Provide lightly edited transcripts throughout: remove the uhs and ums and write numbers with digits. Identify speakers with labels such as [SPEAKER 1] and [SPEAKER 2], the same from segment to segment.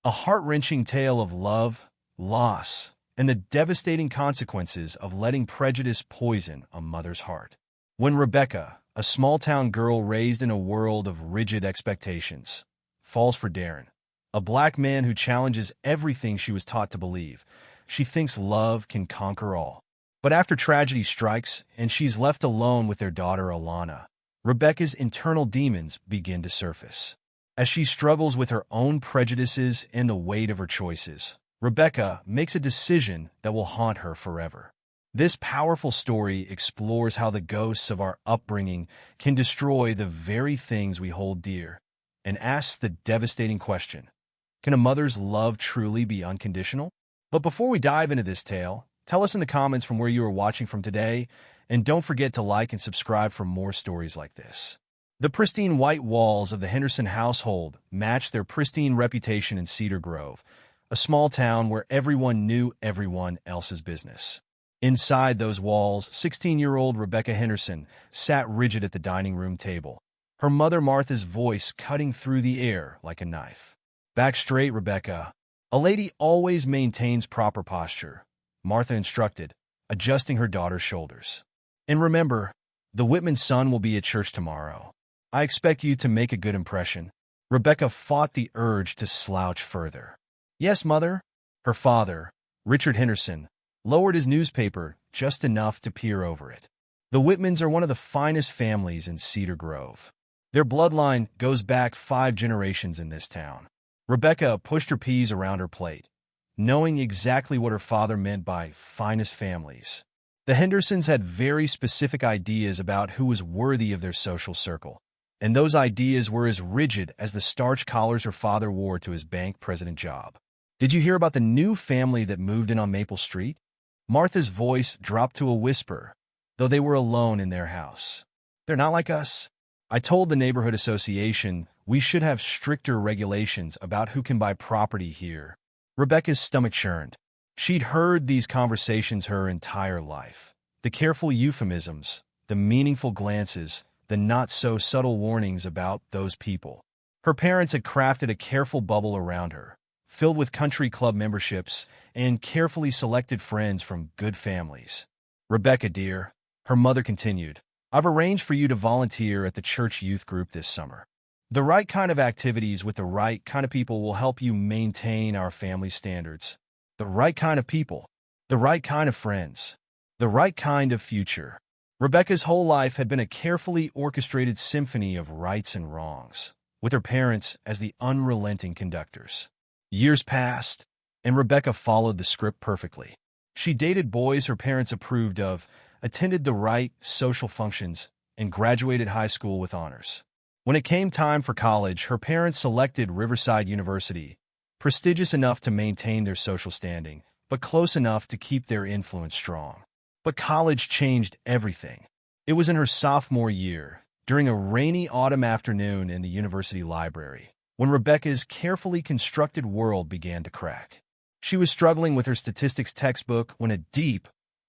[SPEAKER 1] a heart-wrenching tale of love, loss, and the devastating consequences of letting prejudice poison a mother's heart. When Rebecca, a small-town girl raised in a world of rigid expectations, falls for Darren, a black man who challenges everything she was taught to believe, she thinks love can conquer all. But after tragedy strikes and she's left alone with their daughter Alana, Rebecca's internal demons begin to surface. As she struggles with her own prejudices and the weight of her choices, Rebecca makes a decision that will haunt her forever. This powerful story explores how the ghosts of our upbringing can destroy the very things we hold dear, and asks the devastating question, can a mother's love truly be unconditional? But before we dive into this tale, tell us in the comments from where you are watching from today, and don't forget to like and subscribe for more stories like this. The pristine white walls of the Henderson household match their pristine reputation in Cedar Grove, a small town where everyone knew everyone else's business. Inside those walls, 16-year-old Rebecca Henderson sat rigid at the dining room table, her mother Martha's voice cutting through the air like a knife. Back straight, Rebecca. A lady always maintains proper posture, Martha instructed, adjusting her daughter's shoulders. And remember, the Whitman son will be at church tomorrow. I expect you to make a good impression. Rebecca fought the urge to slouch further. Yes, mother. Her father, Richard Henderson, lowered his newspaper just enough to peer over it. The Whitmans are one of the finest families in Cedar Grove. Their bloodline goes back 5 generations in this town. Rebecca pushed her peas around her plate, knowing exactly what her father meant by finest families. The Hendersons had very specific ideas about who was worthy of their social circle, and those ideas were as rigid as the starched collars her father wore to his bank president job. Did you hear about the new family that moved in on Maple Street? Martha's voice dropped to a whisper, though they were alone in their house. They're not like us. I told the neighborhood association we should have stricter regulations about who can buy property here. Rebecca's stomach churned. She'd heard these conversations her entire life. The careful euphemisms, the meaningful glances, the not-so-subtle warnings about those people. Her parents had crafted a careful bubble around her, filled with country club memberships and carefully selected friends from good families. Rebecca, dear, her mother continued, I've arranged for you to volunteer at the church youth group this summer. The right kind of activities with the right kind of people will help you maintain our family standards. The right kind of people, the right kind of friends, the right kind of future. Rebecca's whole life had been a carefully orchestrated symphony of rights and wrongs, with her parents as the unrelenting conductors. Years passed, and Rebecca followed the script perfectly. She dated boys her parents approved of, attended the right social functions, and graduated high school with honors. When it came time for college, her parents selected Riverside University, prestigious enough to maintain their social standing, but close enough to keep their influence strong. But college changed everything. It was in her sophomore year, during a rainy autumn afternoon in the university library, when Rebecca's carefully constructed world began to crack. She was struggling with her statistics textbook when a deep,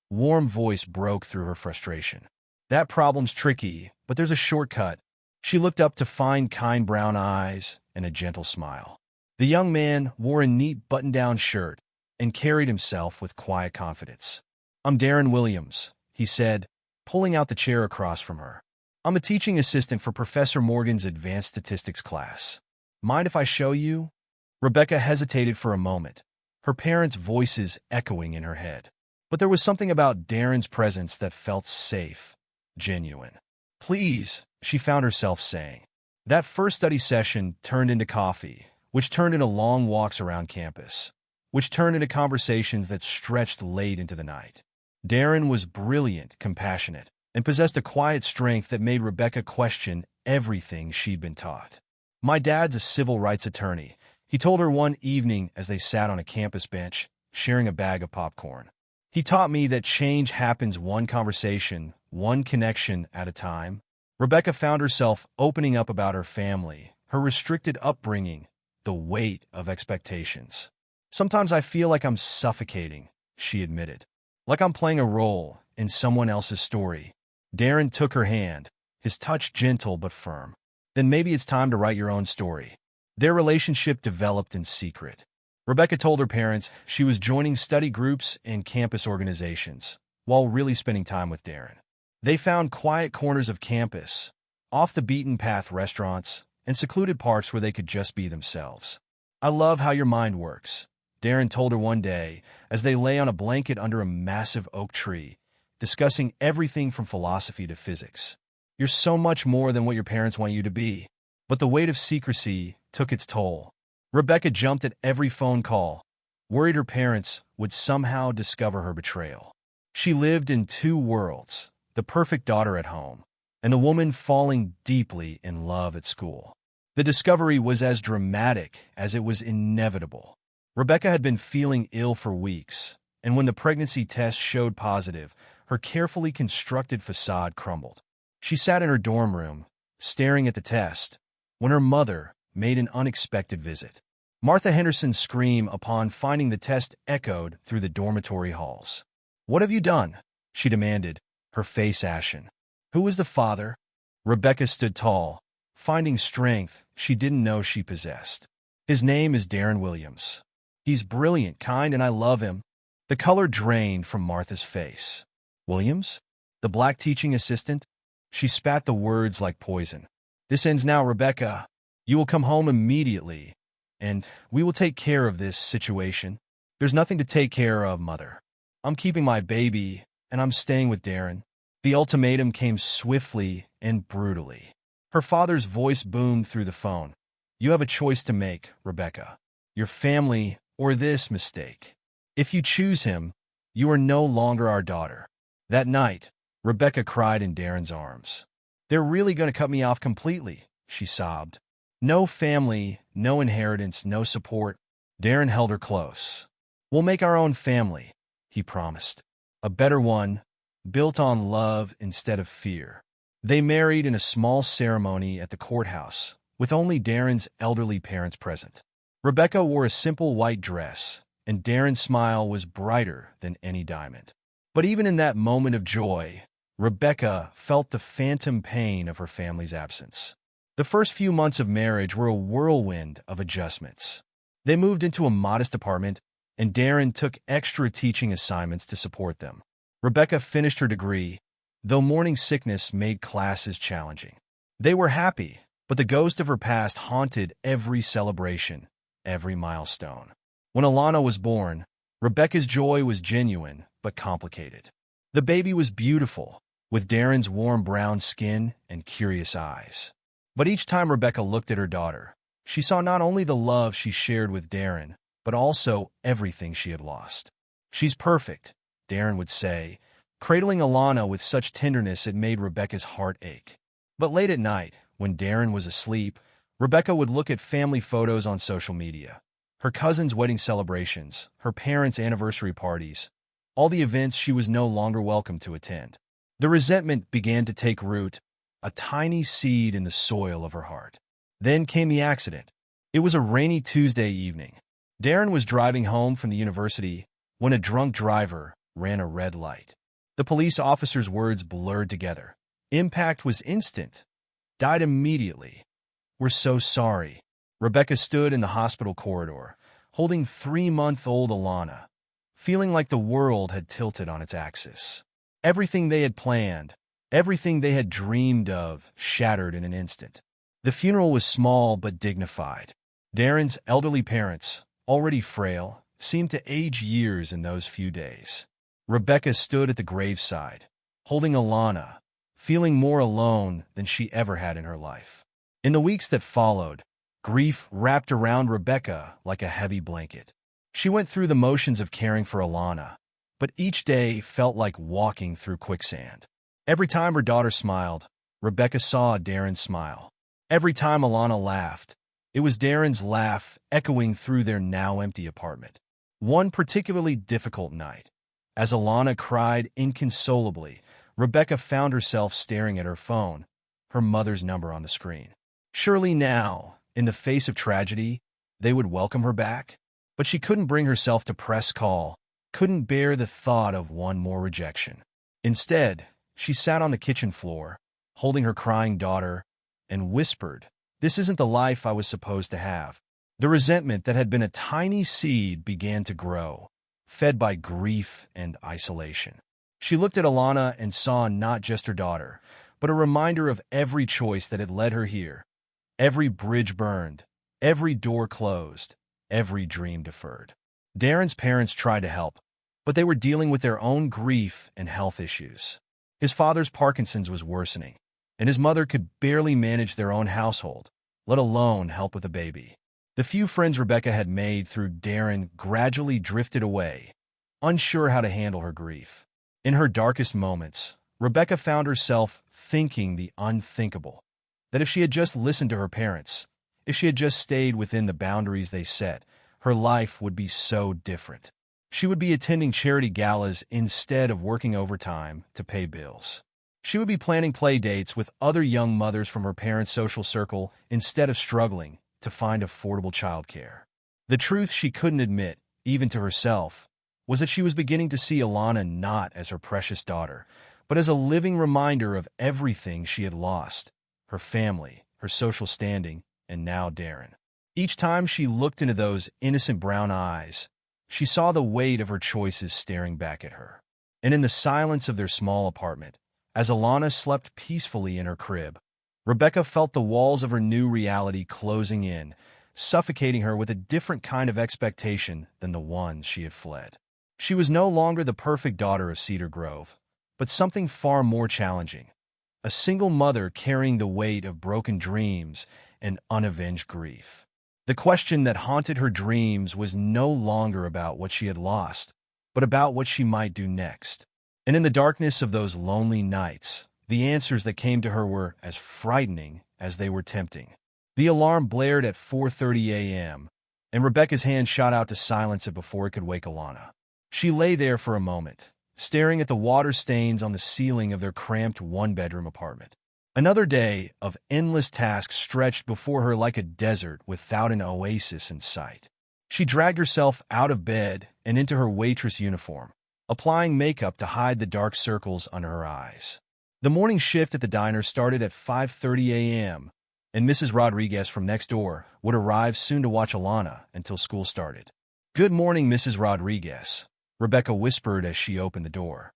[SPEAKER 1] warm voice broke through her frustration. That problem's tricky, but there's a shortcut. She looked up to find kind brown eyes and a gentle smile. The young man wore a neat button-down shirt and carried himself with quiet confidence. I'm Darren Williams, he said, pulling out the chair across from her. I'm a teaching assistant for Professor Morgan's advanced statistics class. Mind if I show you? Rebecca hesitated for a moment, her parents' voices echoing in her head. But there was something about Darren's presence that felt safe, genuine. Please, she found herself saying. That first study session turned into coffee, which turned into long walks around campus, which turned into conversations that stretched late into the night. Darren was brilliant, compassionate, and possessed a quiet strength that made Rebecca question everything she'd been taught. My dad's a civil rights attorney, he told her one evening as they sat on a campus bench, sharing a bag of popcorn. He taught me that change happens one conversation, one connection at a time. Rebecca found herself opening up about her family, her restricted upbringing, the weight of expectations. Sometimes I feel like I'm suffocating, she admitted. Like I'm playing a role in someone else's story. Darren took her hand, his touch gentle but firm. Then maybe it's time to write your own story. Their relationship developed in secret. Rebecca told her parents she was joining study groups and campus organizations, while really spending time with Darren. They found quiet corners of campus, off-the-beaten-path restaurants, and secluded parks where they could just be themselves. "I love how your mind works," Darren told her one day as they lay on a blanket under a massive oak tree, discussing everything from philosophy to physics. "You're so much more than what your parents want you to be." But the weight of secrecy took its toll. Rebecca jumped at every phone call, worried her parents would somehow discover her betrayal. She lived in two worlds, the perfect daughter at home, and the woman falling deeply in love at school. The discovery was as dramatic as it was inevitable. Rebecca had been feeling ill for weeks, and when the pregnancy test showed positive, her carefully constructed facade crumbled. She sat in her dorm room, staring at the test, when her mother made an unexpected visit. Martha Henderson's scream upon finding the test echoed through the dormitory halls. "What have you done?" she demanded, her face ashen. "Who was the father?" Rebecca stood tall, finding strength she didn't know she possessed. "His name is Darren Williams. He's brilliant, kind, and I love him." The color drained from Martha's face. "Williams? The black teaching assistant?" She spat the words like poison. "This ends now, Rebecca. You will come home immediately, and we will take care of this situation." "There's nothing to take care of, Mother. I'm keeping my baby, and I'm staying with Darren." The ultimatum came swiftly and brutally. Her father's voice boomed through the phone. "You have a choice to make, Rebecca. Your family or this mistake. If you choose him, you are no longer our daughter." That night, Rebecca cried in Darren's arms. "They're really going to cut me off completely," she sobbed. "No family, no inheritance, no support." Darren held her close. "We'll make our own family," he promised. "A better one, built on love instead of fear." They married in a small ceremony at the courthouse, with only Darren's elderly parents present. Rebecca wore a simple white dress, and Darren's smile was brighter than any diamond. But even in that moment of joy, Rebecca felt the phantom pain of her family's absence. The first few months of marriage were a whirlwind of adjustments. They moved into a modest apartment, and Darren took extra teaching assignments to support them. Rebecca finished her degree, though morning sickness made classes challenging. They were happy, but the ghost of her past haunted every celebration, every milestone. When Alana was born, Rebecca's joy was genuine but complicated. The baby was beautiful, with Darren's warm brown skin and curious eyes. But each time Rebecca looked at her daughter, she saw not only the love she shared with Darren, but also everything she had lost. "She's perfect," Darren would say, cradling Alana with such tenderness it made Rebecca's heart ache. But late at night, when Darren was asleep, Rebecca would look at family photos on social media. Her cousins' wedding celebrations, her parents' anniversary parties, all the events she was no longer welcome to attend. The resentment began to take root, a tiny seed in the soil of her heart. Then came the accident. It was a rainy Tuesday evening. Darren was driving home from the university when a drunk driver ran a red light. The police officer's words blurred together. Impact was instant. Died immediately. "We're so sorry." Rebecca stood in the hospital corridor, holding 3-month-old Alana, feeling like the world had tilted on its axis. Everything they had planned, everything they had dreamed of, shattered in an instant. The funeral was small but dignified. Darren's elderly parents, already frail, seemed to age years in those few days. Rebecca stood at the graveside, holding Alana, feeling more alone than she ever had in her life. In the weeks that followed, grief wrapped around Rebecca like a heavy blanket. She went through the motions of caring for Alana, but each day felt like walking through quicksand. Every time her daughter smiled, Rebecca saw Darren's smile. Every time Alana laughed, it was Darren's laugh echoing through their now-empty apartment. One particularly difficult night, as Alana cried inconsolably, Rebecca found herself staring at her phone, her mother's number on the screen. Surely now, in the face of tragedy, they would welcome her back? But she couldn't bring herself to press call, couldn't bear the thought of one more rejection. Instead, she sat on the kitchen floor, holding her crying daughter, and whispered This isn't the life I was supposed to have. The resentment that had been a tiny seed began to grow, fed by grief and isolation. She looked at Alana and saw not just her daughter, but a reminder of every choice that had led her here. Every bridge burned, every door closed, every dream deferred. Darren's parents tried to help, but they were dealing with their own grief and health issues. His father's Parkinson's was worsening, and his mother could barely manage their own household, let alone help with a baby. The few friends Rebecca had made through Darren gradually drifted away, unsure how to handle her grief. In her darkest moments, Rebecca found herself thinking the unthinkable, that if she had just listened to her parents, if she had just stayed within the boundaries they set, her life would be so different. She would be attending charity galas instead of working overtime to pay bills. She would be planning play dates with other young mothers from her parents' social circle instead of struggling to find affordable childcare. The truth she couldn't admit, even to herself, was that she was beginning to see Alana not as her precious daughter, but as a living reminder of everything she had lost: her family, her social standing, and now Darren. Each time she looked into those innocent brown eyes, she saw the weight of her choices staring back at her. And in the silence of their small apartment, as Alana slept peacefully in her crib, Rebecca felt the walls of her new reality closing in, suffocating her with a different kind of expectation than the ones she had fled. She was no longer the perfect daughter of Cedar Grove, but something far more challenging: a single mother carrying the weight of broken dreams and unavenged grief. The question that haunted her dreams was no longer about what she had lost, but about what she might do next. And in the darkness of those lonely nights, the answers that came to her were as frightening as they were tempting. The alarm blared at 4:30 a.m., and Rebecca's hand shot out to silence it before it could wake Alana. She lay there for a moment, staring at the water stains on the ceiling of their cramped one-bedroom apartment. Another day of endless tasks stretched before her like a desert without an oasis in sight. She dragged herself out of bed and into her waitress uniform, applying makeup to hide the dark circles under her eyes. The morning shift at the diner started at 5:30 a.m., and Mrs. Rodriguez from next door would arrive soon to watch Alana until school started. "Good morning, Mrs. Rodriguez," Rebecca whispered as she opened the door.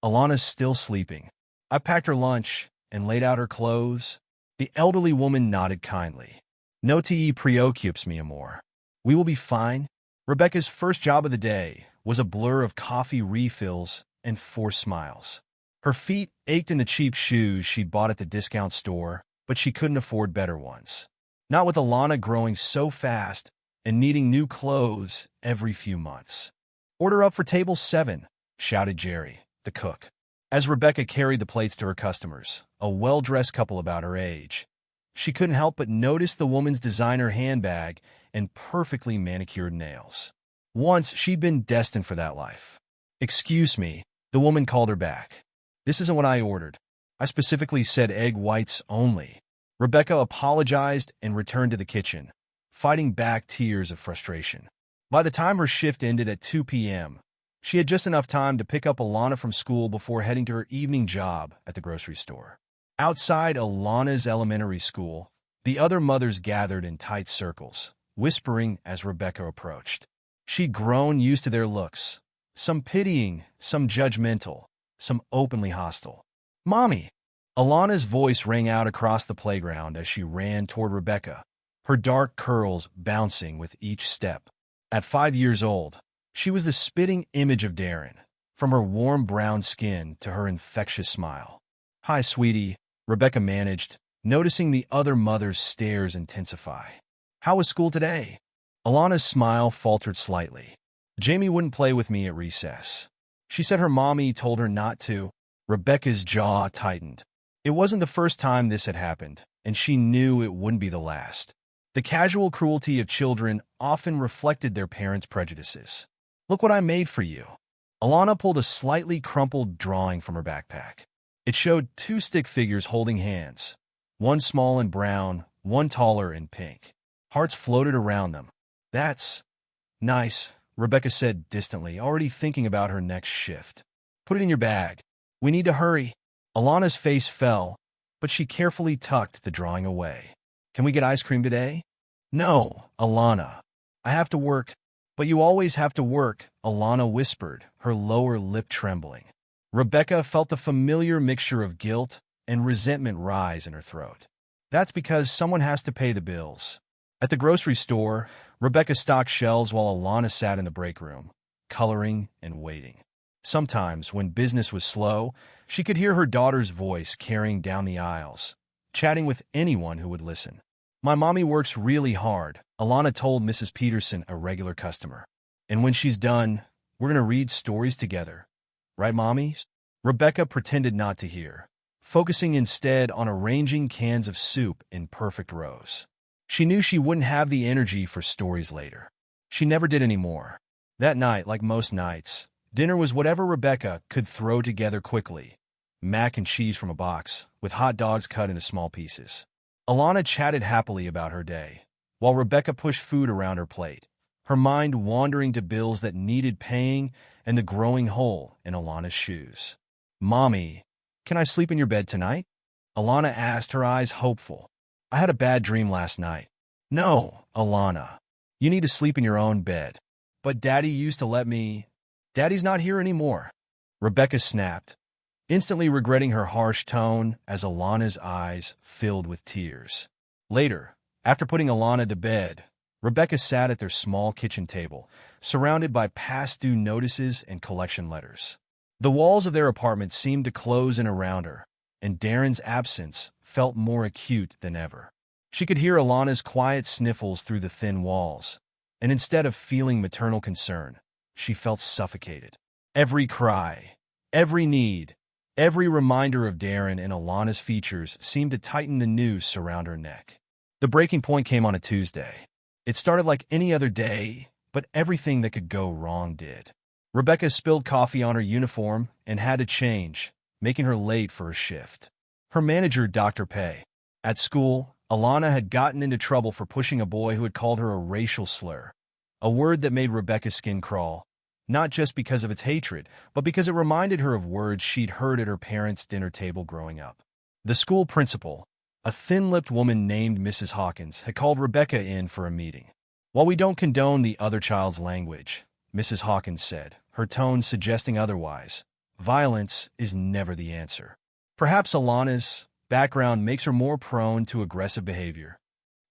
[SPEAKER 1] "Alana's still sleeping. I packed her lunch and laid out her clothes." The elderly woman nodded kindly. "No te preocupes, mi amor. We will be fine." Rebecca's first job of the day was a blur of coffee refills and forced smiles. Her feet ached in the cheap shoes she'd bought at the discount store, but she couldn't afford better ones. Not with Alana growing so fast and needing new clothes every few months. "Order up for table 7, shouted Jerry, the cook, as Rebecca carried the plates to her customers, a well-dressed couple about her age. She couldn't help but notice the woman's designer handbag and perfectly manicured nails. Once she'd been destined for that life. "Excuse me," the woman called her back. "This isn't what I ordered. I specifically said egg whites only." Rebecca apologized and returned to the kitchen, fighting back tears of frustration. By the time her shift ended at 2 p.m., she had just enough time to pick up Alana from school before heading to her evening job at the grocery store. Outside Alana's elementary school, the other mothers gathered in tight circles, whispering as Rebecca approached. She'd grown used to their looks, some pitying, some judgmental, some openly hostile. "Mommy!" Alana's voice rang out across the playground as she ran toward Rebecca, her dark curls bouncing with each step. At 5 years old, she was the spitting image of Darren, from her warm brown skin to her infectious smile. "Hi, sweetie," Rebecca managed, noticing the other mother's stares intensify. "How was school today?" Alana's smile faltered slightly. "Jamie wouldn't play with me at recess. She said her mommy told her not to." Rebecca's jaw tightened. It wasn't the first time this had happened, and she knew it wouldn't be the last. The casual cruelty of children often reflected their parents' prejudices. "Look what I made for you." Alana pulled a slightly crumpled drawing from her backpack. It showed 2 stick figures holding hands, one small and brown, one taller and pink. Hearts floated around them. "That's nice," Rebecca said distantly, already thinking about her next shift. "Put it in your bag. We need to hurry." Alana's face fell, but she carefully tucked the drawing away. Can we get ice cream today? No, Alana. I have to work. But you always have to work, Alana whispered, her lower lip trembling. Rebecca felt the familiar mixture of guilt and resentment rise in her throat. That's because someone has to pay the bills. At the grocery store, Rebecca stocked shelves while Alana sat in the break room, coloring and waiting. Sometimes, when business was slow, she could hear her daughter's voice carrying down the aisles, chatting with anyone who would listen. My mommy works really hard, Alana told Mrs. Peterson, a regular customer. And when she's done, we're going to read stories together. Right, Mommy? Rebecca pretended not to hear, focusing instead on arranging cans of soup in perfect rows. She knew she wouldn't have the energy for stories later. She never did anymore. That night, like most nights, dinner was whatever Rebecca could throw together quickly. Mac and cheese from a box, with hot dogs cut into small pieces. Alana chatted happily about her day, while Rebecca pushed food around her plate, her mind wandering to bills that needed paying and the growing hole in Alana's shoes. Mommy, can I sleep in your bed tonight? Alana asked, her eyes hopeful. I had a bad dream last night. No, Alana. You need to sleep in your own bed. But Daddy used to let me. Daddy's not here anymore. Rebecca snapped, instantly regretting her harsh tone as Alana's eyes filled with tears. Later, after putting Alana to bed, Rebecca sat at their small kitchen table, surrounded by past due notices and collection letters. The walls of their apartment seemed to close in around her, and Darren's absence felt more acute than ever. She could hear Alana's quiet sniffles through the thin walls, and instead of feeling maternal concern, she felt suffocated. Every cry, every need, every reminder of Darren and Alana's features seemed to tighten the noose around her neck. The breaking point came on a Tuesday. It started like any other day, but everything that could go wrong did. Rebecca spilled coffee on her uniform and had to change, making her late for a shift. Her manager, Dr. Pei. At school, Alana had gotten into trouble for pushing a boy who had called her a racial slur, a word that made Rebecca's skin crawl, not just because of its hatred, but because it reminded her of words she'd heard at her parents' dinner table growing up. The school principal, a thin-lipped woman named Mrs. Hawkins, had called Rebecca in for a meeting. While we don't condone the other child's language, Mrs. Hawkins said, her tone suggesting otherwise, violence is never the answer. Perhaps Alana's background makes her more prone to aggressive behavior.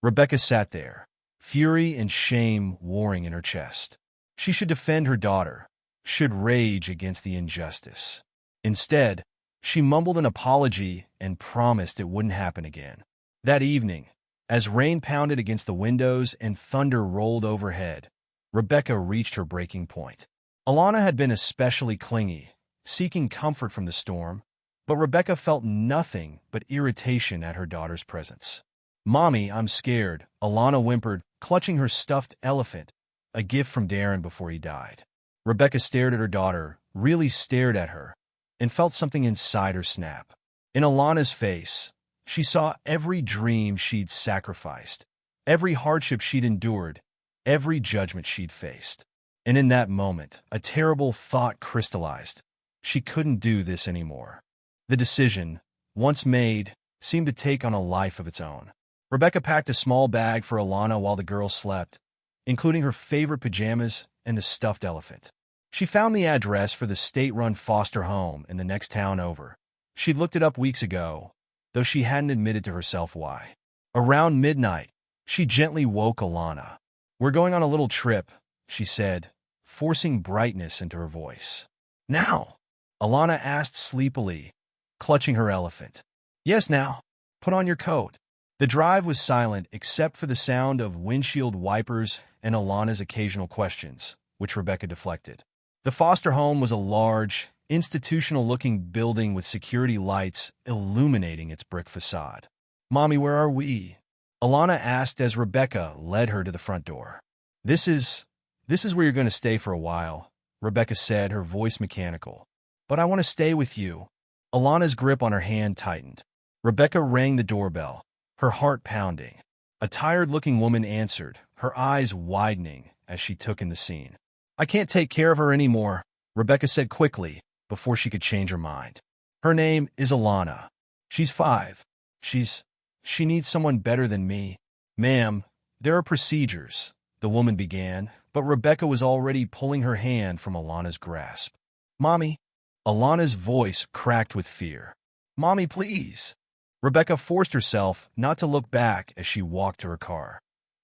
[SPEAKER 1] Rebecca sat there, fury and shame warring in her chest. She should defend her daughter, should rage against the injustice. Instead, she mumbled an apology and promised it wouldn't happen again. That evening, as rain pounded against the windows and thunder rolled overhead, Rebecca reached her breaking point. Alana had been especially clingy, seeking comfort from the storm, but Rebecca felt nothing but irritation at her daughter's presence. Mommy, I'm scared, Alana whimpered, clutching her stuffed elephant, a gift from Darren before he died. Rebecca stared at her daughter, really stared at her, and felt something inside her snap. In Alana's face, she saw every dream she'd sacrificed, every hardship she'd endured, every judgment she'd faced. And in that moment, a terrible thought crystallized. She couldn't do this anymore. The decision, once made, seemed to take on a life of its own. Rebecca packed a small bag for Alana while the girl slept, including her favorite pajamas and the stuffed elephant. She found the address for the state-run foster home in the next town over. She'd looked it up weeks ago, though she hadn't admitted to herself why. Around midnight, she gently woke Alana. We're going on a little trip, she said, forcing brightness into her voice. Now? Alana asked sleepily, clutching her elephant. Yes, now. Put on your coat. The drive was silent except for the sound of windshield wipers and Alana's occasional questions, which Rebecca deflected. The foster home was a large, institutional-looking building with security lights illuminating its brick facade. Mommy, where are we? Alana asked as Rebecca led her to the front door. This is where you're going to stay for a while, Rebecca said, her voice mechanical. But I want to stay with you. Alana's grip on her hand tightened. Rebecca rang the doorbell, her heart pounding. A tired-looking woman answered, her eyes widening as she took in the scene. I can't take care of her anymore, Rebecca said quickly, before she could change her mind. Her name is Alana. She's 5. She's She needs someone better than me. Ma'am, there are procedures, the woman began, but Rebecca was already pulling her hand from Alana's grasp. Mommy. Alana's voice cracked with fear. Mommy, please. Rebecca forced herself not to look back as she walked to her car,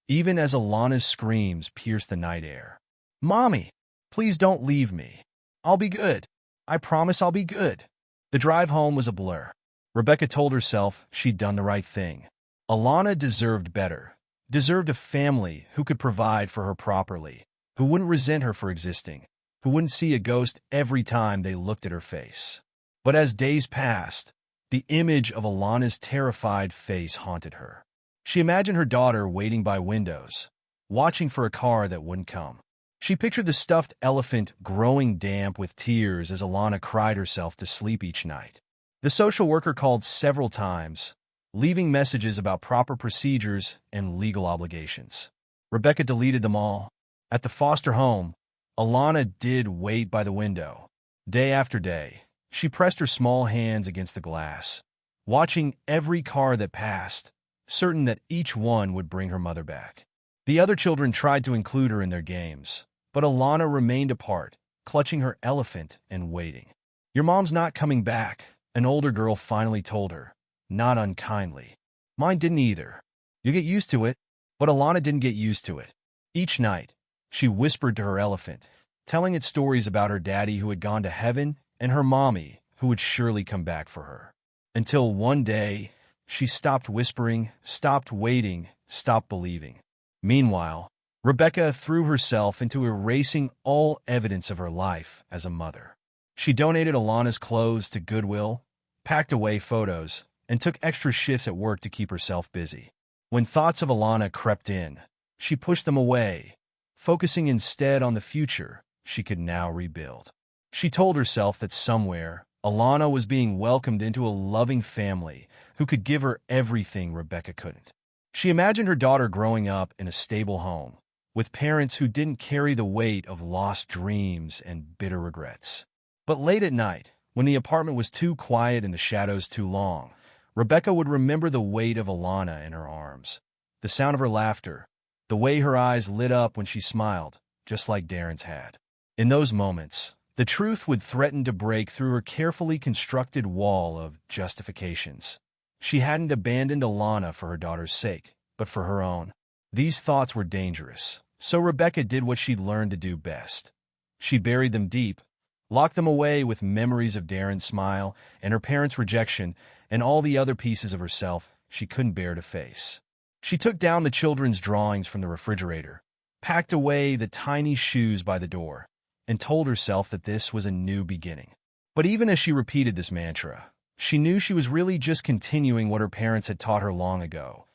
[SPEAKER 1] even as Alana's screams pierced the night air. Mommy, please don't leave me. I'll be good. I promise I'll be good. The drive home was a blur. Rebecca told herself she'd done the right thing. Alana deserved better, deserved a family who could provide for her properly, who wouldn't resent her for existing, who wouldn't see a ghost every time they looked at her face. But as days passed, the image of Alana's terrified face haunted her. She imagined her daughter waiting by windows, watching for a car that wouldn't come. She pictured the stuffed elephant growing damp with tears as Alana cried herself to sleep each night. The social worker called several times, leaving messages about proper procedures and legal obligations. Rebecca deleted them all. At the foster home, Alana did wait by the window. Day after day, she pressed her small hands against the glass, watching every car that passed, certain that each one would bring her mother back. The other children tried to include her in their games, but Alana remained apart, clutching her elephant and waiting. Your mom's not coming back, an older girl finally told her, not unkindly. Mine didn't either. You get used to it. But Alana didn't get used to it. Each night, she whispered to her elephant, telling it stories about her daddy who had gone to heaven and her mommy who would surely come back for her. Until one day, she stopped whispering, stopped waiting, stopped believing. Meanwhile, Rebecca threw herself into erasing all evidence of her life as a mother. She donated Alana's clothes to Goodwill, packed away photos, and took extra shifts at work to keep herself busy. When thoughts of Alana crept in, she pushed them away, focusing instead on the future she could now rebuild. She told herself that somewhere, Alana was being welcomed into a loving family who could give her everything Rebecca couldn't. She imagined her daughter growing up in a stable home, with parents who didn't carry the weight of lost dreams and bitter regrets. But late at night, when the apartment was too quiet and the shadows too long, Rebecca would remember the weight of Alana in her arms, the sound of her laughter, the way her eyes lit up when she smiled, just like Darren's had. In those moments, the truth would threaten to break through her carefully constructed wall of justifications. She hadn't abandoned Alana for her daughter's sake, but for her own. These thoughts were dangerous, so Rebecca did what she'd learned to do best. She buried them deep, locked them away with memories of Darren's smile and her parents' rejection and all the other pieces of herself she couldn't bear to face. She took down the children's drawings from the refrigerator, packed away the tiny shoes by the door, and told herself that this was a new beginning. But even as she repeated this mantra, she knew she was really just continuing what her parents had taught her long ago,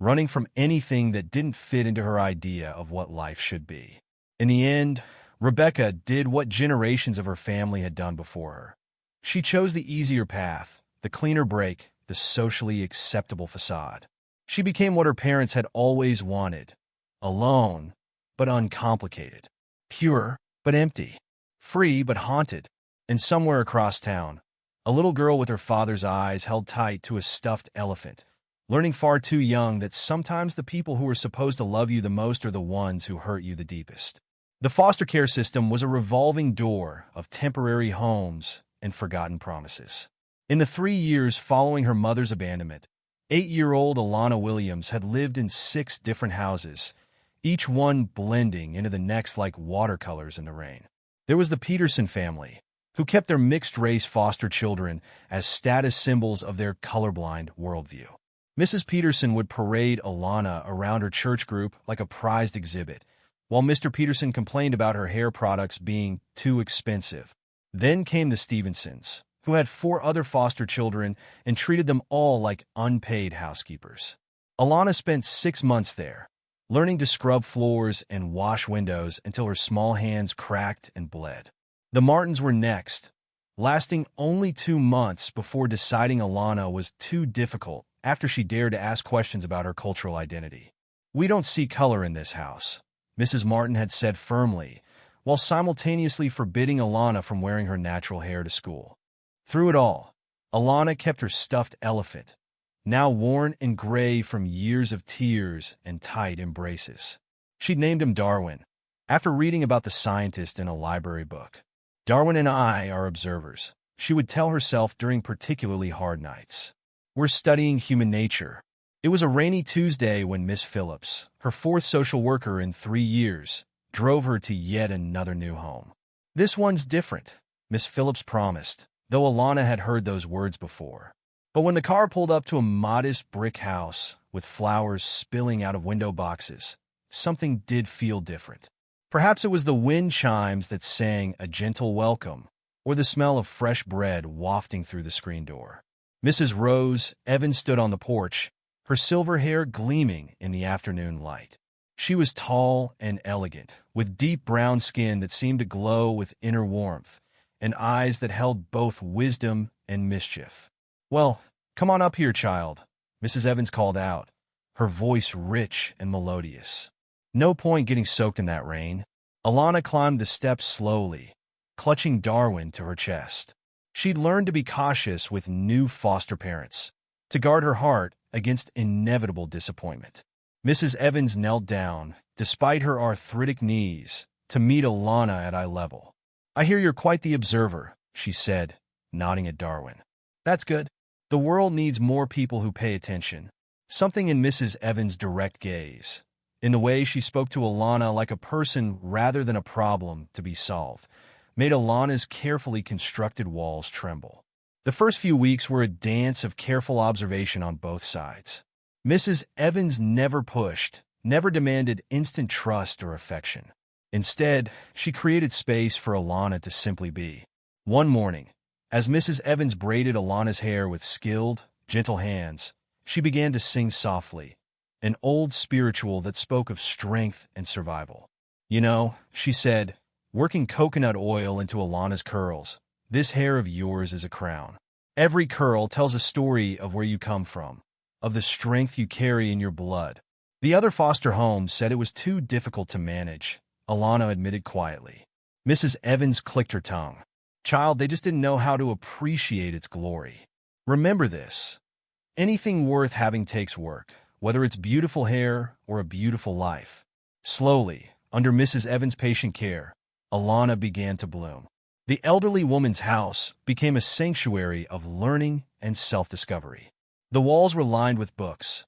[SPEAKER 1] running from anything that didn't fit into her idea of what life should be. In the end, Rebecca did what generations of her family had done before her. She chose the easier path, the cleaner break, the socially acceptable facade. She became what her parents had always wanted, alone but uncomplicated, pure but empty, free but haunted. And somewhere across town, a little girl with her father's eyes held tight to a stuffed elephant, learning far too young that sometimes the people who are supposed to love you the most are the ones who hurt you the deepest. The foster care system was a revolving door of temporary homes and forgotten promises. In the 3 years following her mother's abandonment, 8-year-old Alana Williams had lived in 6 different houses, each one blending into the next like watercolors in the rain. There was the Peterson family, who kept their mixed-race foster children as status symbols of their colorblind worldview. Mrs. Peterson would parade Alana around her church group like a prized exhibit, while Mr. Peterson complained about her hair products being too expensive. Then came the Stevensons, who had 4 other foster children and treated them all like unpaid housekeepers. Alana spent 6 months there, learning to scrub floors and wash windows until her small hands cracked and bled. The Martins were next, lasting only 2 months before deciding Alana was too difficult after she dared to ask questions about her cultural identity. "We don't see color in this house," Mrs. Martin had said firmly, while simultaneously forbidding Alana from wearing her natural hair to school. Through it all, Alana kept her stuffed elephant, now worn and gray from years of tears and tight embraces. She'd named him Darwin, after reading about the scientist in a library book. Darwin and I are observers, she would tell herself during particularly hard nights. We're studying human nature. It was a rainy Tuesday when Miss Phillips, her fourth social worker in 3 years, drove her to yet another new home. "This one's different," Miss Phillips promised, though Alana had heard those words before. But when the car pulled up to a modest brick house with flowers spilling out of window boxes, something did feel different. Perhaps it was the wind chimes that sang a gentle welcome, or the smell of fresh bread wafting through the screen door. Mrs. Rose Evans stood on the porch, her silver hair gleaming in the afternoon light. She was tall and elegant, with deep brown skin that seemed to glow with inner warmth, and eyes that held both wisdom and mischief. "Well, come on up here, child," Mrs. Evans called out, her voice rich and melodious. No point getting soaked in that rain. Alana climbed the steps slowly, clutching Darwin to her chest. She'd learned to be cautious with new foster parents, to guard her heart against inevitable disappointment. Mrs. Evans knelt down, despite her arthritic knees, to meet Alana at eye level. "I hear you're quite the observer," she said, nodding at Darwin. "That's good. The world needs more people who pay attention." Something in Mrs. Evans' direct gaze, in the way she spoke to Alana like a person rather than a problem to be solved, made Alana's carefully constructed walls tremble. The first few weeks were a dance of careful observation on both sides. Mrs. Evans never pushed, never demanded instant trust or affection. Instead, she created space for Alana to simply be. One morning, as Mrs. Evans braided Alana's hair with skilled, gentle hands, she began to sing softly, an old spiritual that spoke of strength and survival. "You know," she said, working coconut oil into Alana's curls, "this hair of yours is a crown. Every curl tells a story of where you come from, of the strength you carry in your blood." The other foster homes said it was too difficult to manage, Alana admitted quietly. Mrs. Evans clicked her tongue. "Child, they just didn't know how to appreciate its glory. Remember this. Anything worth having takes work, whether it's beautiful hair or a beautiful life." Slowly, under Mrs. Evans' patient care, Alana began to bloom. The elderly woman's house became a sanctuary of learning and self-discovery. The walls were lined with books,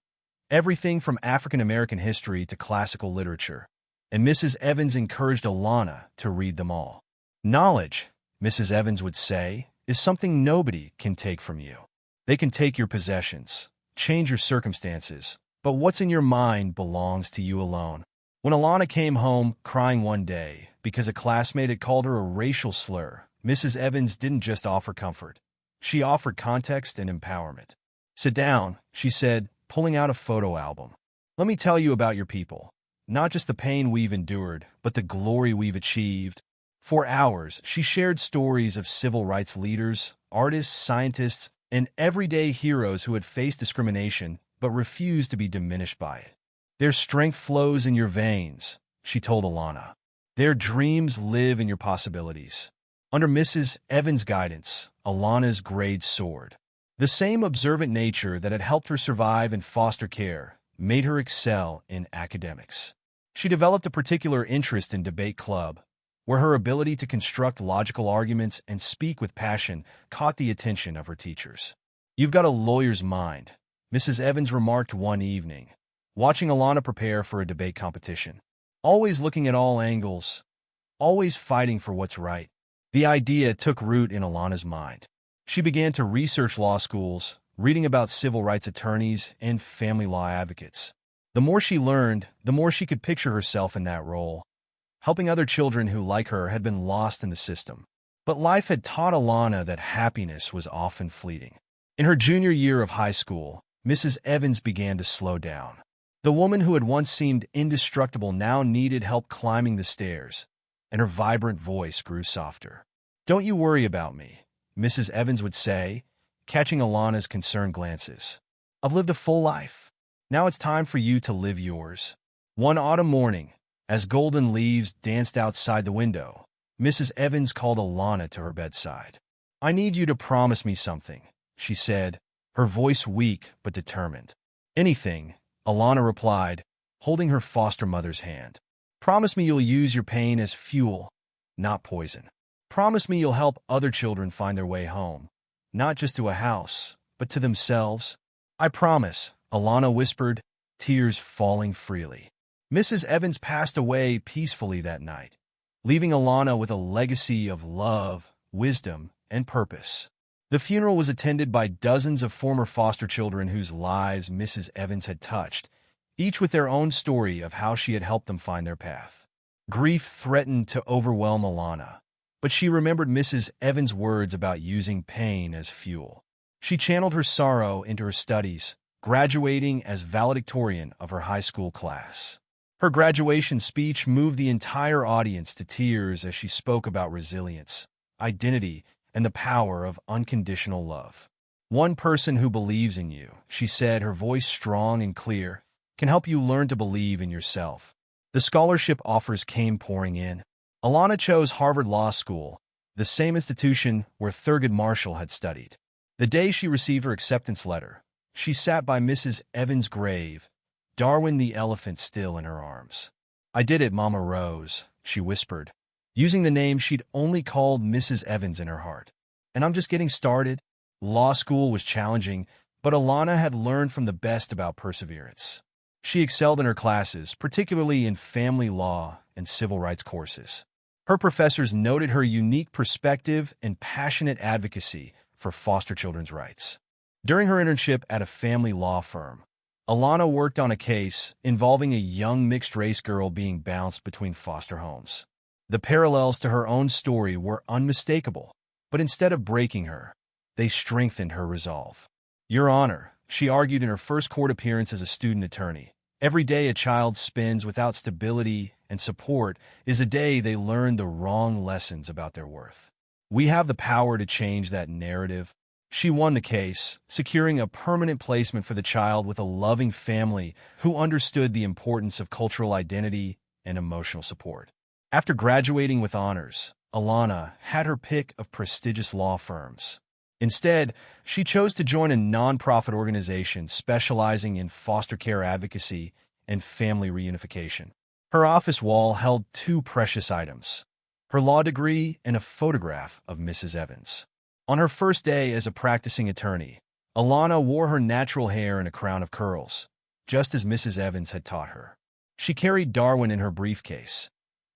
[SPEAKER 1] everything from African American history to classical literature, and Mrs. Evans encouraged Alana to read them all. "Knowledge," Mrs. Evans would say, "is something nobody can take from you. They can take your possessions, change your circumstances, but what's in your mind belongs to you alone." When Alana came home crying one day because a classmate had called her a racial slur, Mrs. Evans didn't just offer comfort. She offered context and empowerment. "Sit down," she said, pulling out a photo album. "Let me tell you about your people. Not just the pain we've endured, but the glory we've achieved." For hours, she shared stories of civil rights leaders, artists, scientists, and everyday heroes who had faced discrimination but refused to be diminished by it. "Their strength flows in your veins," she told Alana. "Their dreams live in your possibilities." Under Mrs. Evans' guidance, Alana's grades soared. The same observant nature that had helped her survive in foster care made her excel in academics. She developed a particular interest in debate club, where her ability to construct logical arguments and speak with passion caught the attention of her teachers. "You've got a lawyer's mind," Mrs. Evans remarked one evening, watching Alana prepare for a debate competition. "Always looking at all angles, always fighting for what's right." The idea took root in Alana's mind. She began to research law schools, reading about civil rights attorneys and family law advocates. The more she learned, the more she could picture herself in that role, helping other children who, like her, had been lost in the system. But life had taught Alana that happiness was often fleeting. In her junior year of high school, Mrs. Evans began to slow down. The woman who had once seemed indestructible now needed help climbing the stairs, and her vibrant voice grew softer. "Don't you worry about me," Mrs. Evans would say, catching Alana's concerned glances. "I've lived a full life. Now it's time for you to live yours." One autumn morning, as golden leaves danced outside the window, Mrs. Evans called Alana to her bedside. "I need you to promise me something," she said, her voice weak but determined. "Anything," Alana replied, holding her foster mother's hand. "Promise me you'll use your pain as fuel, not poison. Promise me you'll help other children find their way home, not just to a house, but to themselves." "I promise," Alana whispered, tears falling freely. Mrs. Evans passed away peacefully that night, leaving Alana with a legacy of love, wisdom, and purpose. The funeral was attended by dozens of former foster children whose lives Mrs. Evans had touched, each with their own story of how she had helped them find their path. Grief threatened to overwhelm Alana, but she remembered Mrs. Evans' words about using pain as fuel. She channeled her sorrow into her studies, graduating as valedictorian of her high school class. Her graduation speech moved the entire audience to tears as she spoke about resilience, identity, and the power of unconditional love. "One person who believes in you," she said, her voice strong and clear, "can help you learn to believe in yourself." The scholarship offers came pouring in. Alana chose Harvard Law School, the same institution where Thurgood Marshall had studied. The day she received her acceptance letter, she sat by Mrs. Evans' grave, Darwin the elephant still in her arms. "I did it, Mama Rose," she whispered, using the name she'd only called Mrs. Evans in her heart. "And I'm just getting started." Law school was challenging, but Alana had learned from the best about perseverance. She excelled in her classes, particularly in family law and civil rights courses. Her professors noted her unique perspective and passionate advocacy for foster children's rights. During her internship at a family law firm, Alana worked on a case involving a young mixed-race girl being bounced between foster homes. The parallels to her own story were unmistakable, but instead of breaking her, they strengthened her resolve. "Your Honor," she argued in her first court appearance as a student attorney, "every day a child spends without stability and support is a day they learn the wrong lessons about their worth. We have the power to change that narrative." She won the case, securing a permanent placement for the child with a loving family who understood the importance of cultural identity and emotional support. After graduating with honors, Alana had her pick of prestigious law firms. Instead, she chose to join a nonprofit organization specializing in foster care advocacy and family reunification. Her office wall held two precious items: her law degree and a photograph of Mrs. Evans. On her first day as a practicing attorney, Alana wore her natural hair in a crown of curls, just as Mrs. Evans had taught her. She carried Darwin in her briefcase,